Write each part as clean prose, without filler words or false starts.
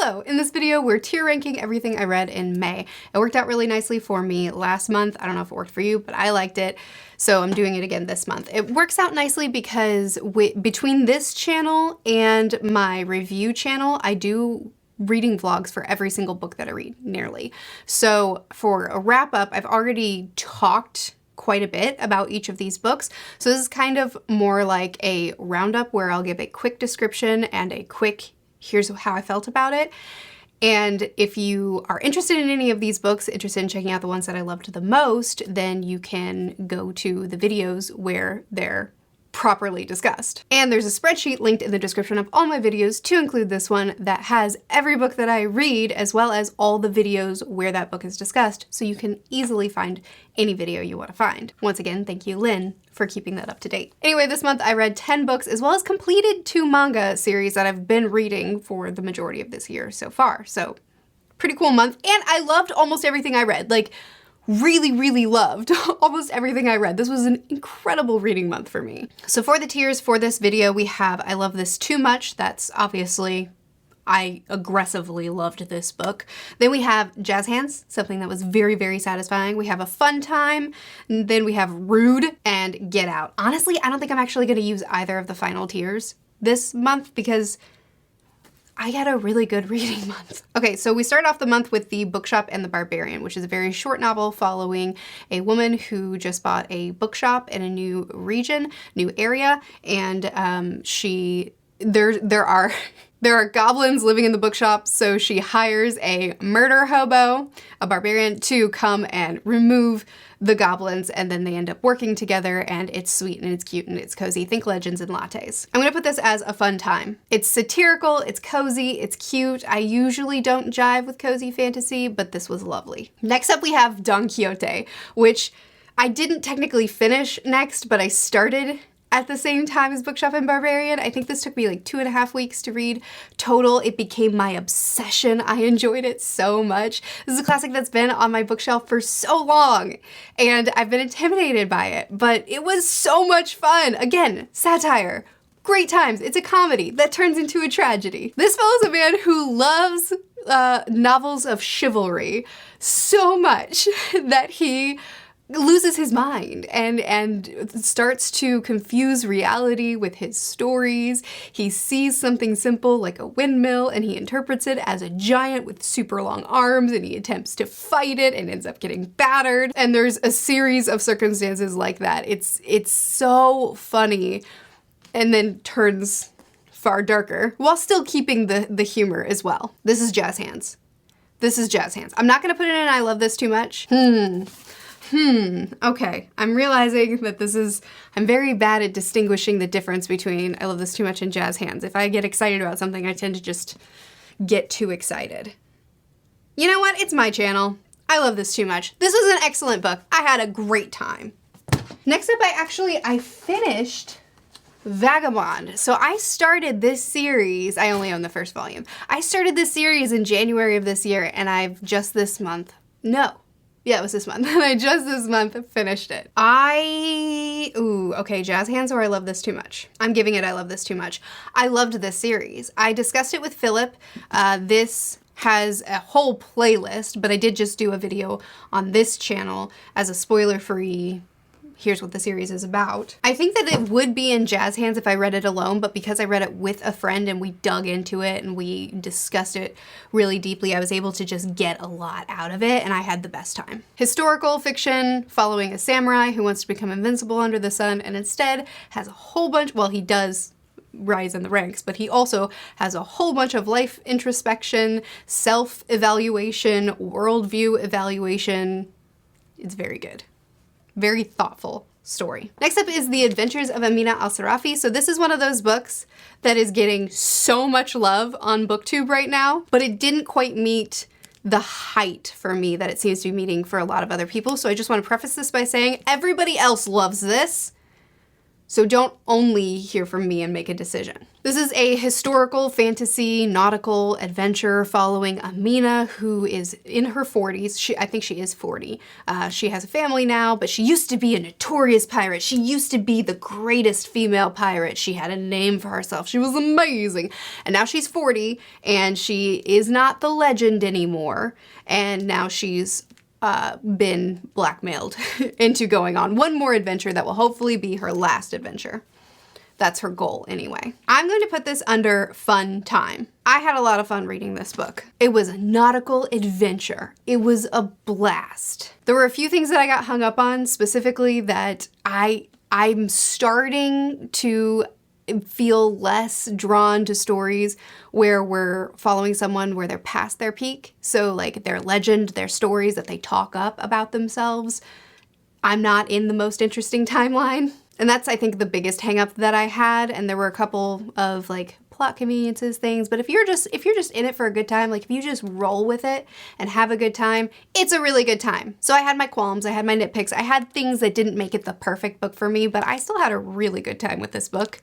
Hello! In this video, we're tier ranking everything I read in May. It worked out really nicely for me last month. I don't know if it worked for you, but I liked it, so I'm doing it again this month. It works out nicely because between this channel and my review channel, I do reading vlogs for every single book that I read, nearly. So for a wrap up, I've already talked quite a bit about each of these books. So this is kind of more like a roundup where I'll give a quick description and a quick here's how I felt about it. And if you are interested in any of these books, interested in checking out the ones that I loved the most, then you can go to the videos where they're properly discussed. And there's a spreadsheet linked in the description of all my videos to include this one that has every book that I read as well as all the videos where that book is discussed, so you can easily find any video you want to find. Once again, thank you, Lynn, for keeping that up to date. Anyway, this month I read 10 books as well as completed 2 manga series that I've been reading for the majority of this year so far. So pretty cool month. And I loved almost everything I read. Like, really loved almost everything I read. This was an incredible reading month for me. So for the tiers for this video, we have I Love This Too Much. That's obviously, I aggressively loved this book. Then we have Jazz Hands, something that was very satisfying. We have A Fun Time. And then we have Rude and Get Out. Honestly, I don't think I'm actually gonna use either of the final tiers this month because I had a really good reading month. Okay, so we start off the month with The Bookshop and the Barbarian, which is a very short novel following a woman who just bought a bookshop in a new region, new area, and there are goblins living in the bookshop, so she hires a murder hobo, a barbarian, to come and remove the goblins, and then they end up working together, and it's sweet and it's cute and it's cozy. Think legends and lattes. I'm gonna put this as a fun time. It's satirical, it's cozy, it's cute. I usually don't jive with cozy fantasy, but this was lovely. Next up we have Don Quixote, which I didn't technically finish next, but I started at the same time as Bookshop and Barbarian. I think this took me like 2.5 weeks to read total. It became my obsession. I enjoyed it so much. This is a classic that's been on my bookshelf for so long, and I've been intimidated by it, but it was so much fun. Again, satire, great times. It's a comedy that turns into a tragedy. This follows a man who loves novels of chivalry so much that he loses his mind and starts to confuse reality with his stories. He sees something simple like a windmill and he interprets it as a giant with super long arms, and he attempts to fight it and ends up getting battered. And there's a series of circumstances like that. It's so funny and then turns far darker while still keeping the humor as well. This is Jazz Hands. This is Jazz Hands. I'm not gonna put it in I Love This Too Much. Okay, I'm realizing that I'm very bad at distinguishing the difference between I Love This Too Much and Jazz Hands. If I get excited about something, I tend to just get too excited. You know what? It's my channel. I love this too much. This was an excellent book. I had a great time. Next up, I finished Vagabond. So I started this series, I only own the first volume. I started this series in January of this year, and I've just this month, yeah, it was this month. And I just this month finished it. Okay, Jazz Hands or I Love This Too Much. I'm giving it I Love This Too Much. I loved this series. I discussed it with Philip. This has a whole playlist, but I did just do a video on this channel as a spoiler-free, here's what the series is about. I think that it would be in Jazz Hands if I read it alone, but because I read it with a friend and we dug into it and we discussed it really deeply, I was able to just get a lot out of it, and I had the best time. Historical fiction following a samurai who wants to become invincible under the sun and instead has a whole bunch, well, he does rise in the ranks, but he also has a whole bunch of life introspection, self-evaluation, worldview evaluation. It's very good. Very thoughtful story. Next up is The Adventures of Amina al-Sirafi. So this is one of those books that is getting so much love on BookTube right now, but it didn't quite meet the height for me that it seems to be meeting for a lot of other people. So I just want to preface this by saying everybody else loves this. So don't only hear from me and make a decision. This is a historical fantasy nautical adventure following Amina, who is in her 40s. I think she is 40. She has a family now, but she used to be a notorious pirate. She used to be the greatest female pirate. She had a name for herself. She was amazing. And now she's 40 and she is not the legend anymore. And now she's been blackmailed into going on one more adventure that will hopefully be her last adventure. That's her goal anyway. I'm going to put this under fun time. I had a lot of fun reading this book. It was a nautical adventure. It was a blast. There were a few things that I got hung up on, specifically that I'm starting to feel less drawn to stories where we're following someone where they're past their peak. So like their legend, their stories that they talk up about themselves. I'm not in the most interesting timeline. And that's, I think, the biggest hang up that I had. And there were a couple of like plot conveniences things, but if you're just in it for a good time, like if you just roll with it and have a good time, it's a really good time. So I had my qualms, I had my nitpicks, I had things that didn't make it the perfect book for me, but I still had a really good time with this book.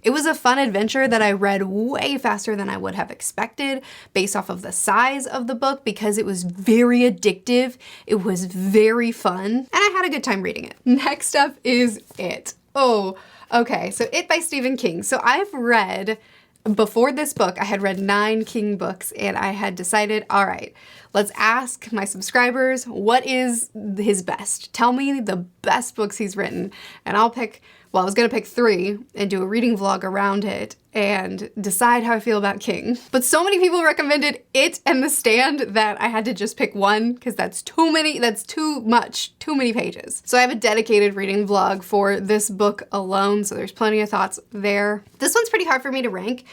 It was a fun adventure that I read way faster than I would have expected based off of the size of the book because it was very addictive. It was very fun and I had a good time reading it. Next up is It. Oh, okay. So It by Stephen King. So I've read, before this book, I had read 9 King books and I had decided, all right, let's ask my subscribers, what is his best? Tell me the best books he's written and I'll pick, well, I was gonna pick 3 and do a reading vlog around it and decide how I feel about King. But so many people recommended It and The Stand that I had to just pick one because that's too many, that's too much, too many pages. So I have a dedicated reading vlog for this book alone, so there's plenty of thoughts there. This one's pretty hard for me to rank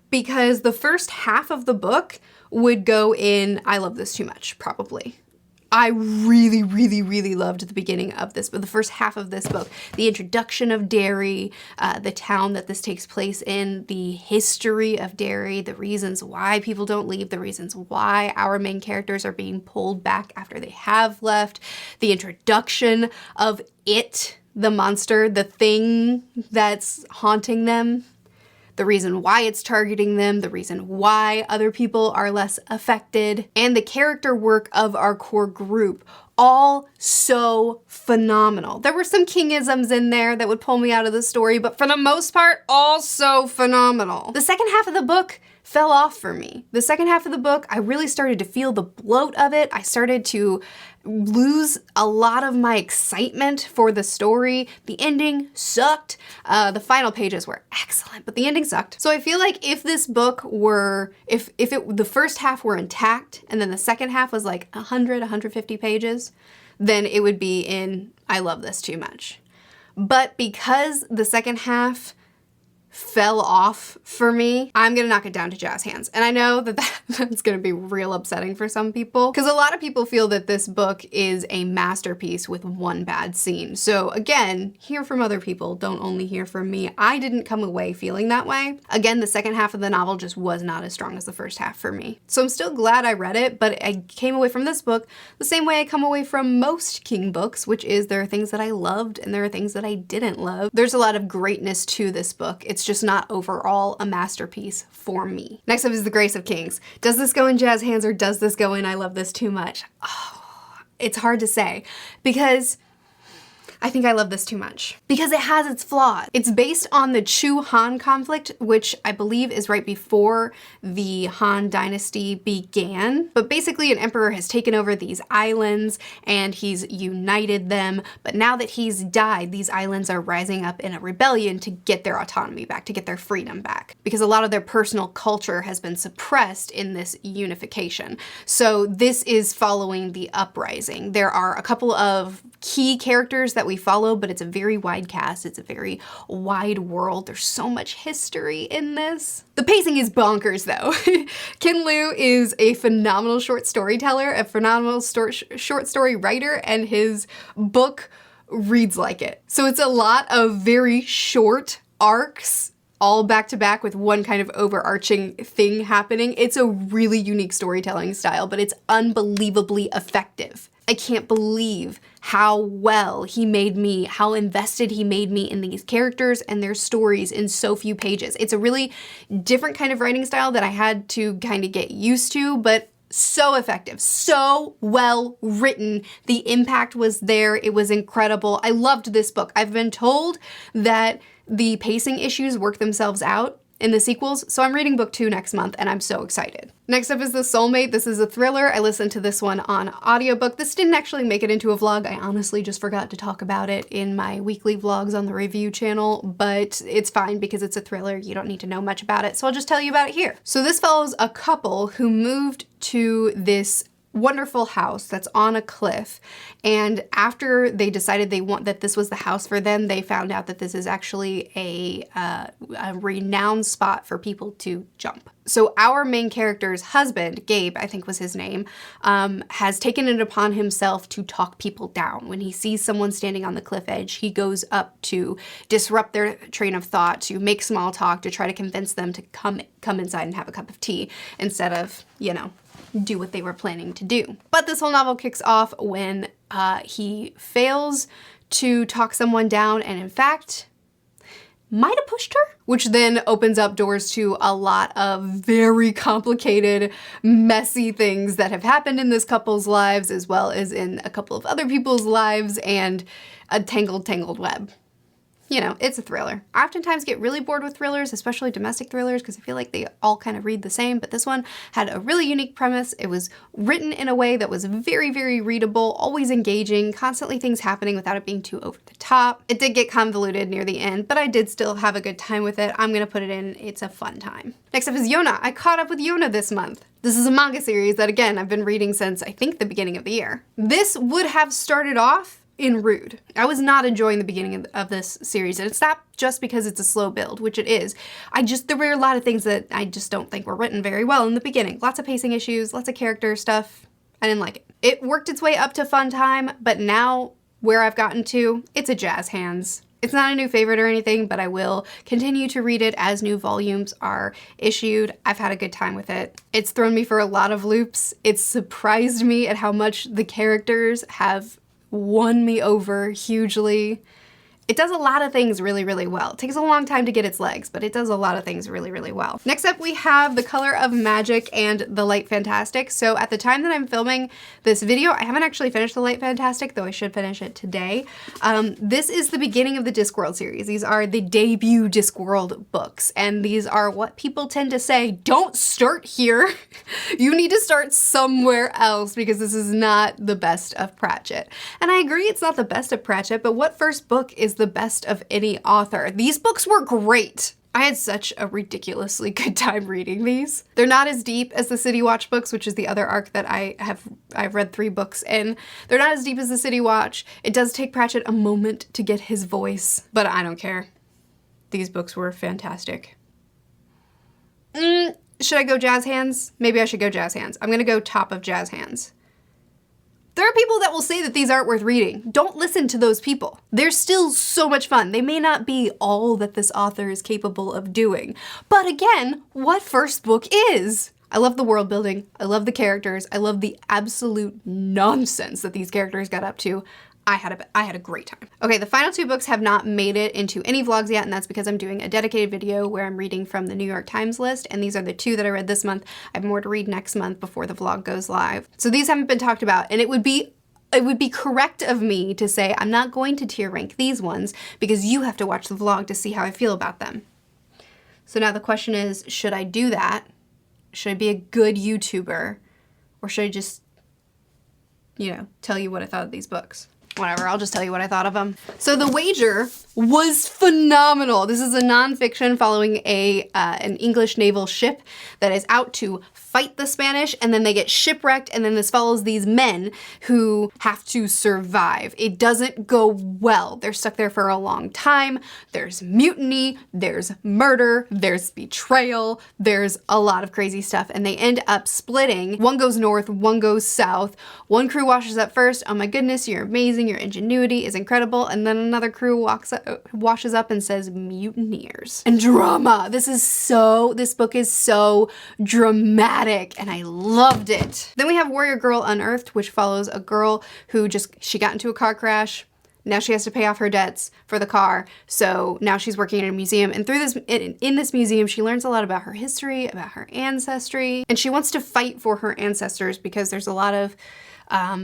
because the first half of the book would go in, I love this too much, probably. I really, really, really loved the beginning of this, but the first half of this book, the introduction of Derry, the town that this takes place in, the history of Derry, the reasons why people don't leave, the reasons why our main characters are being pulled back after they have left, the introduction of It, the monster, the thing that's haunting them, the reason why it's targeting them, the reason why other people are less affected, and the character work of our core group, all so phenomenal. There were some Kingisms in there that would pull me out of the story, but for the most part, all so phenomenal. The second half of the book fell off for me. The second half of the book, I really started to feel the bloat of it. I started to lose a lot of my excitement for the story. The ending sucked. The final pages were excellent, but the ending sucked. So I feel like if this book were, the first half were intact and then the second half was like 100, 150 pages, then it would be in, I love this too much. But because the second half fell off for me, I'm gonna knock it down to jazz hands. And I know that that's gonna be real upsetting for some people because a lot of people feel that this book is a masterpiece with one bad scene. So again, hear from other people, don't only hear from me. I didn't come away feeling that way. Again, the second half of the novel just was not as strong as the first half for me. So I'm still glad I read it, but I came away from this book the same way I come away from most King books, which is there are things that I loved and there are things that I didn't love. There's a lot of greatness to this book. It's just not overall a masterpiece for me. Next up is The Grace of Kings. Does this go in jazz hands or does this go in I love this too much? Oh, it's hard to say because I think I love this too much because it has its flaws. It's based on the Chu-Han conflict, which I believe is right before the Han dynasty began. But basically an emperor has taken over these islands and he's united them. But now that he's died, these islands are rising up in a rebellion to get their autonomy back, to get their freedom back, because a lot of their personal culture has been suppressed in this unification. So this is following the uprising. There are a couple of key characters that we follow, but it's a very wide cast. It's a very wide world. There's so much history in this. The pacing is bonkers though. Ken Liu is a phenomenal short storyteller, a phenomenal short story writer, and his book reads like it. So it's a lot of very short arcs all back to back with one kind of overarching thing happening. It's a really unique storytelling style, but it's unbelievably effective. I can't believe how well he made me, how invested he made me in these characters and their stories in so few pages. It's a really different kind of writing style that I had to kind of get used to, but so effective, so well written. The impact was there. It was incredible. I loved this book. I've been told that the pacing issues work themselves out in the sequels, so I'm reading book 2 next month and I'm so excited. Next up is The Soulmate. This is a thriller. I listened to this one on audiobook. This didn't actually make it into a vlog. I honestly just forgot to talk about it in my weekly vlogs on the review channel, but it's fine because it's a thriller. You don't need to know much about it, so I'll just tell you about it here. So this follows a couple who moved to this wonderful house that's on a cliff, and after they decided that this was the house for them, they found out that this is actually a renowned spot for people to jump. So our main character's husband, Gabe, I think was his name, has taken it upon himself to talk people down. When he sees someone standing on the cliff edge, he goes up to disrupt their train of thought, to make small talk, to try to convince them to come inside and have a cup of tea instead of, you know, do what they were planning to do. But this whole novel kicks off when he fails to talk someone down and in fact might have pushed her, which then opens up doors to a lot of very complicated, messy things that have happened in this couple's lives as well as in a couple of other people's lives, and a tangled web. You know, it's a thriller. I oftentimes get really bored with thrillers, especially domestic thrillers, because I feel like they all kind of read the same, but this one had a really unique premise. It was written in a way that was very, very readable, always engaging, constantly things happening without it being too over the top. It did get convoluted near the end, but I did still have a good time with it. I'm gonna put it in, it's a fun time. Next up is Yona. I caught up with Yona this month. This is a manga series that, again, I've been reading since, I think, the beginning of the year. This would have started off in Rude. I was not enjoying the beginning of this series, and it's not just because it's a slow build, which it is. There were a lot of things that I just don't think were written very well in the beginning. Lots of pacing issues, lots of character stuff. I didn't like it. It worked its way up to fun time, but now where I've gotten to, it's a jazz hands. It's not a new favorite or anything, but I will continue to read it as new volumes are issued. I've had a good time with it. It's thrown me for a lot of loops. It's surprised me at how much the characters have won me over hugely. It does a lot of things really, really well. It takes a long time to get its legs, but it does a lot of things really, really well. Next up, we have The Color of Magic and The Light Fantastic. So at the time that I'm filming this video, I haven't actually finished The Light Fantastic, though I should finish it today. This is the beginning of the Discworld series. These are the debut Discworld books, and these are what people tend to say, don't start here. You need to start somewhere else because this is not the best of Pratchett. And I agree it's not the best of Pratchett, but what first book is the best of any author? These books were great. I had such a ridiculously good time reading these. They're not as deep as the City Watch books, which is the other arc that I've read 3 books in. They're not as deep as the City Watch. It does take Pratchett a moment to get his voice, but I don't care. These books were fantastic. Should I go jazz hands? Maybe I should go jazz hands. I'm gonna go top of jazz hands. There are people that will say that these aren't worth reading. Don't listen to those people. They're still so much fun. They may not be all that this author is capable of doing. But again, what first book is? I love the world building. I love the characters. I love the absolute nonsense that these characters got up to. I had a great time. Okay, the final 2 books have not made it into any vlogs yet, and that's because I'm doing a dedicated video where I'm reading from the New York Times list, and these are the 2 that I read this month. I have more to read next month before the vlog goes live. So these haven't been talked about, and it would be correct of me to say I'm not going to tier rank these ones because you have to watch the vlog to see how I feel about them. So now the question is, should I do that? Should I be a good YouTuber? Or should I just, you know, tell you what I thought of these books? Whatever, I'll just tell you what I thought of them. So The Wager was phenomenal. This is a nonfiction following an English naval ship that is out to fight the Spanish, and then they get shipwrecked, and then this follows these men who have to survive. It doesn't go well. They're stuck there for a long time. There's mutiny, there's murder, there's betrayal, there's a lot of crazy stuff, and they end up splitting. One goes north, one goes south. One crew washes up first. Oh my goodness, you're amazing, your ingenuity is incredible, and then another crew washes up and says mutineers. And drama. This book is so dramatic. dramatic and I loved it. Then we have Warrior Girl Unearthed, which follows a girl who she got into a car crash. Now she has to pay off her debts for the car. So now she's working in a museum, and through in this museum, she learns a lot about her history, about her ancestry, and she wants to fight for her ancestors because there's a lot of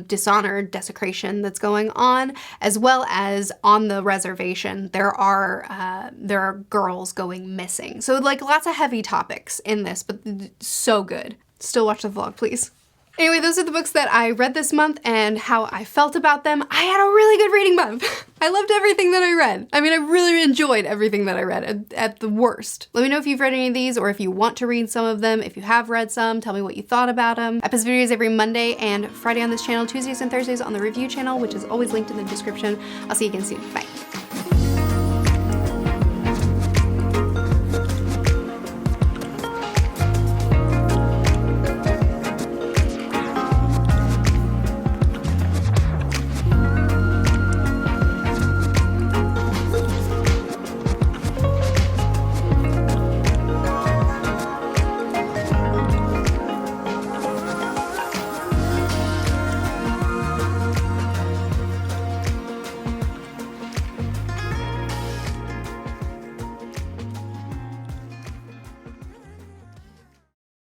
dishonor, desecration that's going on, as well as on the reservation there are girls going missing. So like lots of heavy topics in this, but so good. Still watch the vlog, please. Anyway, those are the books that I read this month and how I felt about them. I had a really good reading month. I loved everything that I read. I mean, I really enjoyed everything that I read at the worst. Let me know if you've read any of these or if you want to read some of them. If you have read some, tell me what you thought about them. I post videos every Monday and Friday on this channel, Tuesdays and Thursdays on the review channel, which is always linked in the description. I'll see you again soon. Bye.